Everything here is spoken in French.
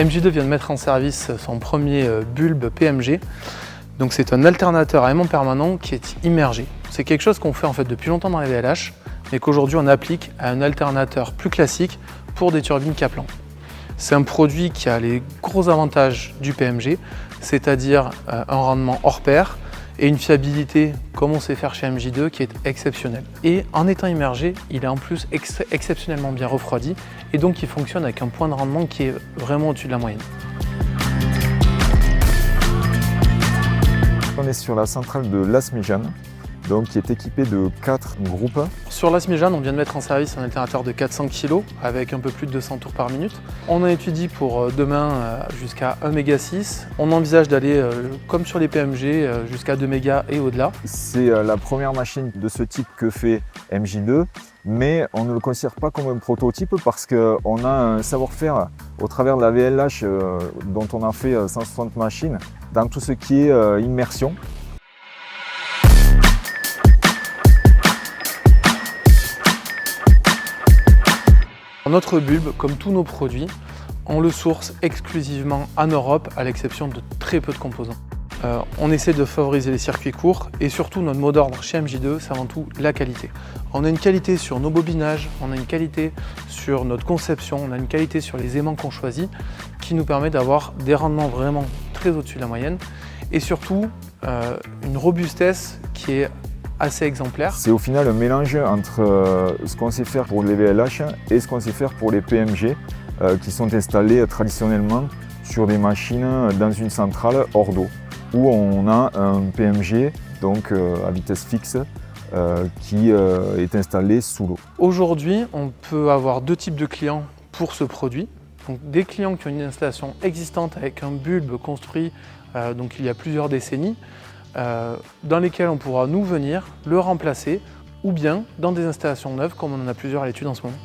MJ2 vient de mettre en service son premier bulbe PMG. Donc c'est un alternateur à aimant permanent qui est immergé. C'est quelque chose qu'on fait en fait depuis longtemps dans les VLH, mais qu'aujourd'hui on applique à un alternateur plus classique pour des turbines Kaplan. C'est un produit qui a les gros avantages du PMG, c'est-à-dire un rendement hors pair et une fiabilité comme on sait faire chez MJ2 qui est exceptionnelle. Et en étant immergé, il est en plus exceptionnellement bien refroidi et donc il fonctionne avec un point de rendement qui est vraiment au-dessus de la moyenne. On est sur la centrale de Las-Méjanes, donc qui est équipée de 4 groupes. Sur Las-Méjanes, on vient de mettre en service un alternateur de 400 kg avec un peu plus de 200 tours par minute. On a étudié pour demain jusqu'à 1,6 MW. On envisage d'aller, comme sur les PMG, jusqu'à 2 MW et au-delà. C'est la première machine de ce type que fait MJ2, mais on ne le considère pas comme un prototype parce qu'on a un savoir-faire au travers de la VLH dont on a fait 160 machines dans tout ce qui est immersion. Notre bulbe, comme tous nos produits, on le source exclusivement en Europe, à l'exception de très peu de composants. On essaie de favoriser les circuits courts et surtout notre mot d'ordre chez MJ2, c'est avant tout la qualité. On a une qualité sur nos bobinages, on a une qualité sur notre conception, on a une qualité sur les aimants qu'on choisit qui nous permet d'avoir des rendements vraiment très au-dessus de la moyenne et surtout une robustesse qui est assez exemplaire. C'est au final un mélange entre ce qu'on sait faire pour les VLH et ce qu'on sait faire pour les PMG qui sont installés traditionnellement sur des machines dans une centrale hors d'eau où on a un PMG donc à vitesse fixe qui est installé sous l'eau. Aujourd'hui, on peut avoir deux types de clients pour ce produit. Donc, des clients qui ont une installation existante avec un bulbe construit donc il y a plusieurs décennies, dans lesquels on pourra nous venir le remplacer ou bien dans des installations neuves comme on en a plusieurs à l'étude en ce moment.